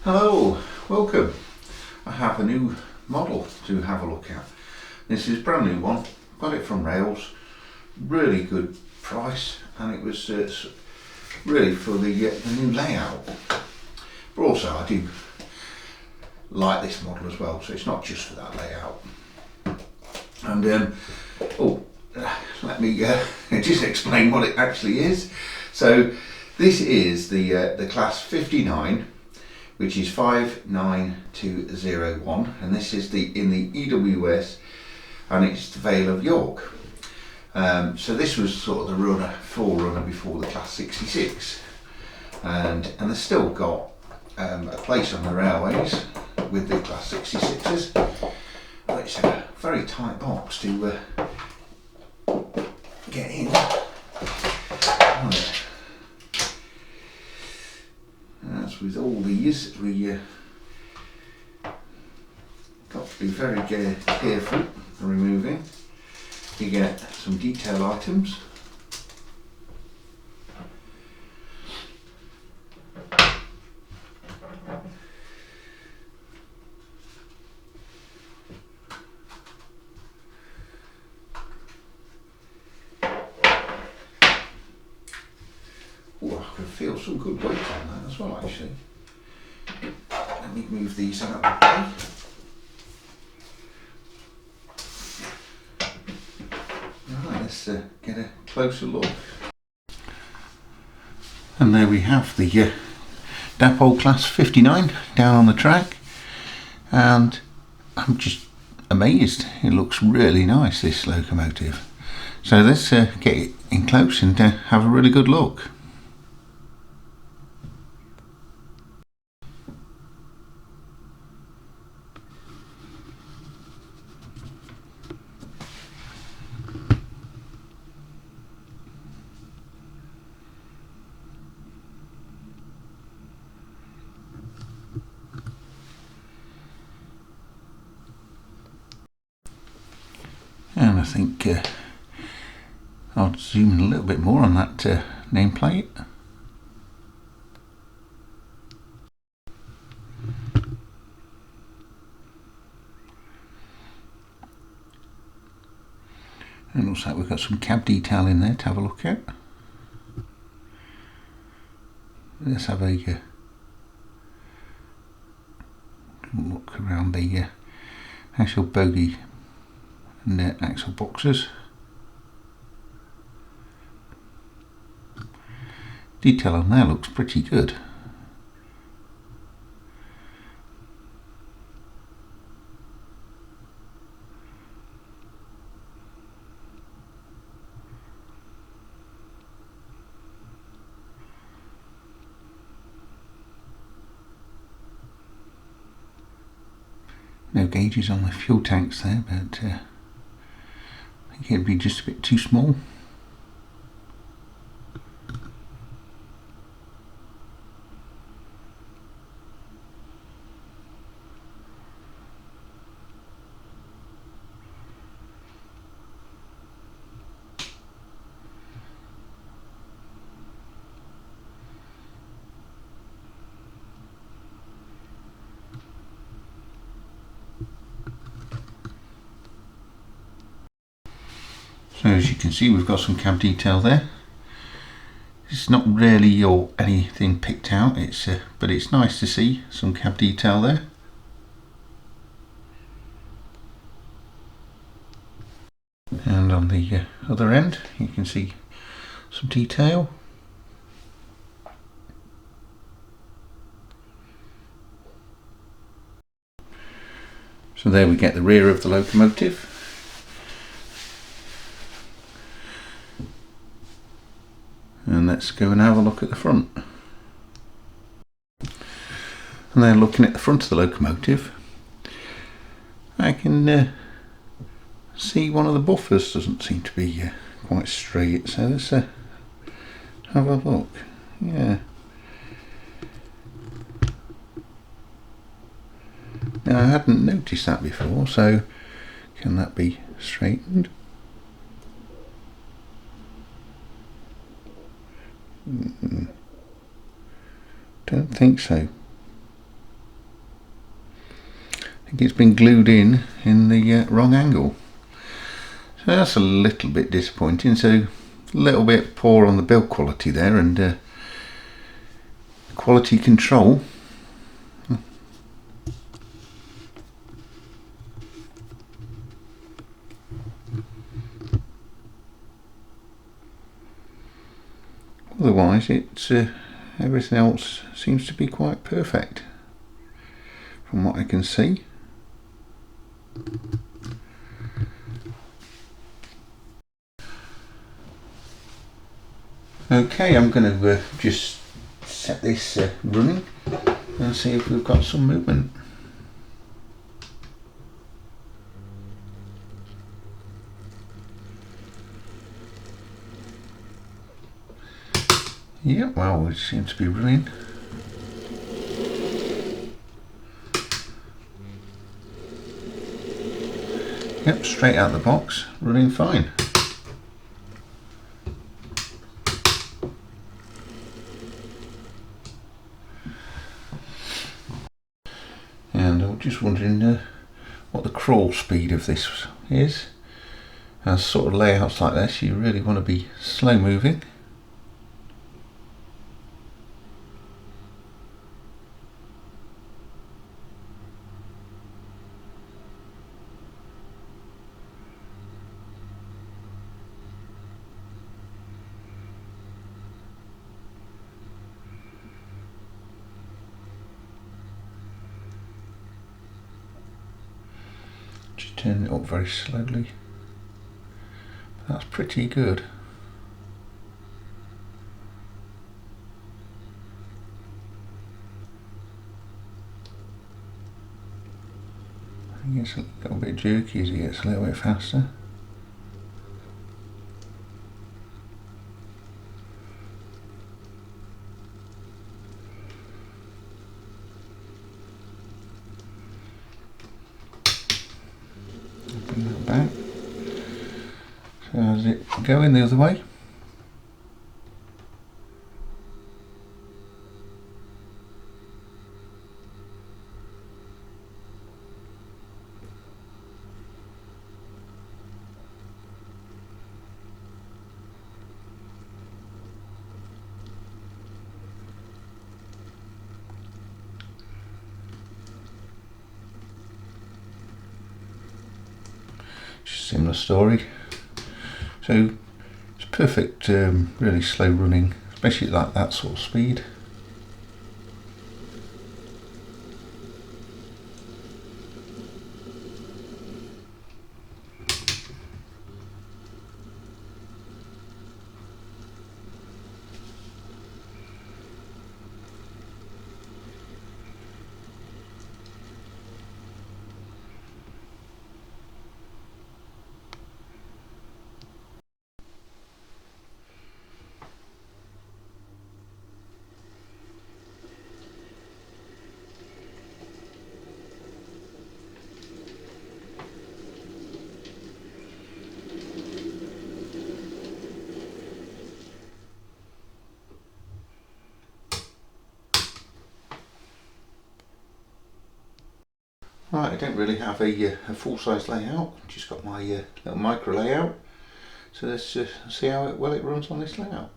Hello, welcome. I have a new model to have a look at. This is a brand new one, got it from Rails, really good price, and it was really for the new layout. But also I do like this model as well, so it's not just for that layout. And let me just explain what it actually is. So this is the class 59, which is 59201, and this is in the EWS, and it's the Vale of York. So this was sort of the forerunner before the class 66, and they've still got a place on the railways with the class 66s. But it's a very tight box to get in. Right. As with all these, we got to be very careful removing. You get some detail items. Oh, I can feel some good weight on that as well, actually. Let me move these out of the way. Right, let's get a closer look. And there we have the Dapol class 59 down on the track, and I'm just amazed. It looks really nice, this locomotive. So let's get it in close and have a really good look. And I think I'll zoom in a little bit more on that nameplate. And looks like we've got some cab detail in there to have a look at. Let's have a look around the actual bogie and the axle boxes. Detail on there looks pretty good. No gauges on the fuel tanks there, but I think it'd be just a bit too small. So as you can see, we've got some cab detail there. It's not really or anything picked out, but it's nice to see some cab detail there. And on the other end, you can see some detail. So there we get the rear of the locomotive. And let's go and have a look at the front. And then looking at the front of the locomotive, I can see one of the buffers doesn't seem to be quite straight, so let's have a look. Yeah. Now I hadn't noticed that before, so can that be straightened? Don't think so. think it's been glued in the wrong angle. So that's a little bit disappointing. So a little bit poor on the build quality there, and quality control. Otherwise, it's everything else seems to be quite perfect from what I can see. Okay, I'm going to just set this running and see if we've got some movement. Yeah, well, it seems to be running. Yep, straight out the box, running fine. And I'm just wondering what the crawl speed of this is. As sort of layouts like this, you really want to be slow moving. Just turn it up very slowly. That's pretty good. I think it's a little bit jerky as it gets a little bit faster. Bring that back. So is it going the other way? Similar story. So it's perfect, really slow running, especially like that sort of speed. Right, I don't really have a full-size layout, just got my little micro layout. So let's see how well it runs on this layout.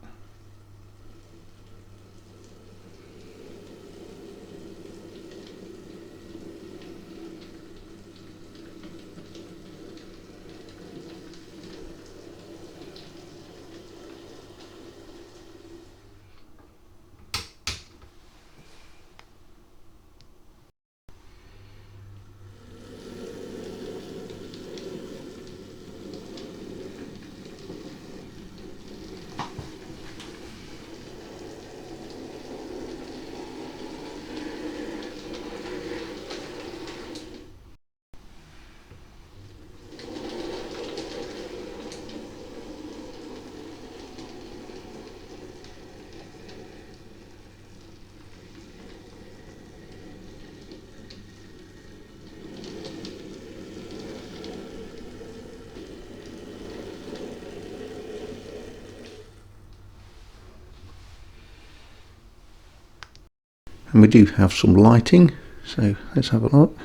And we do have some lighting, so let's have a look.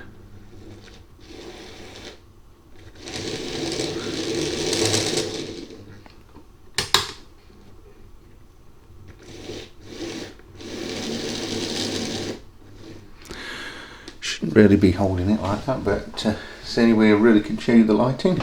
Shouldn't really be holding it like that, but it's the only way I really can show you the lighting.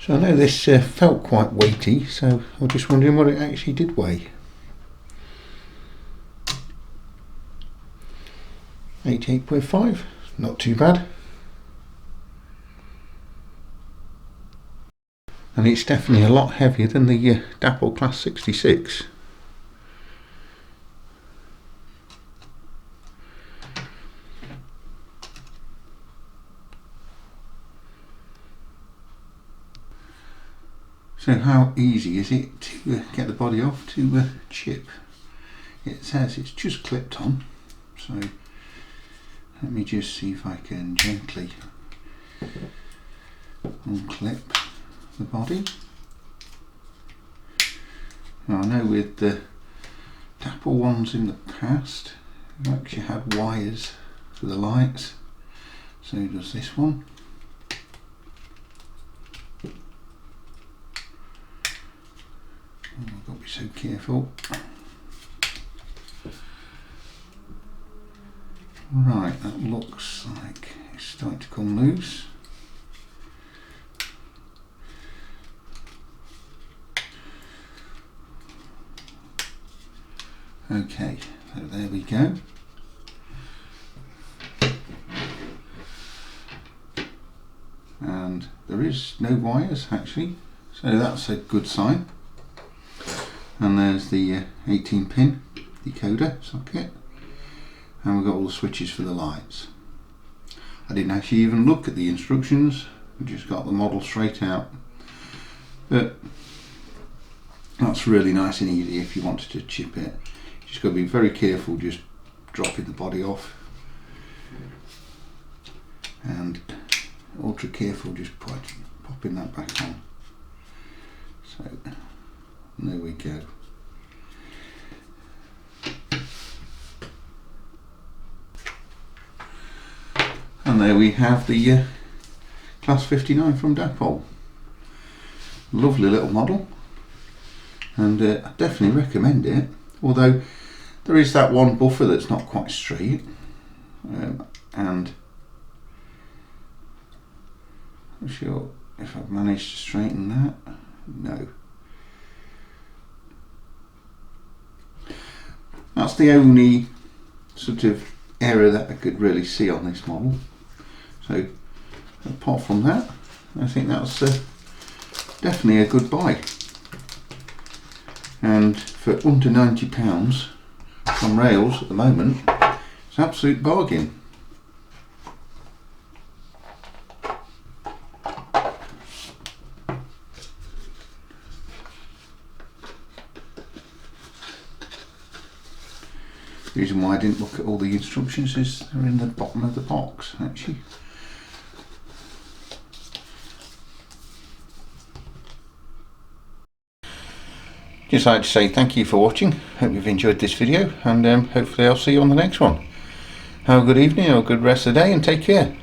So I know this felt quite weighty, so I'm just wondering what it actually did weigh. 88.5, not too bad. And it's definitely a lot heavier than the Dapol Class 66. So how easy is it to get the body off to chip? It says it's just clipped on, so let me just see if I can gently unclip the body. Now I know with the Dapol ones in the past, we actually had wires for the lights, so does this one. Oh, I've got to be so careful. Right, that looks like it's starting to come loose. Okay, so there we go. And there is no wires actually, so that's a good sign. And there's the 18 pin decoder socket, and we've got all the switches for the lights. I didn't actually even look at the instructions, we just got the model straight out, but that's really nice and easy if you wanted to chip it. You just got to be very careful just dropping the body off, and ultra careful just popping that back on. So there we go. And there we have the Class 59 from Dapol. Lovely little model, and I definitely recommend it, although there is that one buffer that's not quite straight, and I'm not sure if I've managed to straighten that. No. That's the only sort of error that I could really see on this model. So apart from that, I think that's definitely a good buy. And for under £90 from Rails at the moment, it's an absolute bargain. The reason why I didn't look at all the instructions is they're in the bottom of the box actually. Just like to say thank you for watching. Hope you've enjoyed this video, and hopefully I'll see you on the next one. Have a good evening or a good rest of the day, and take care.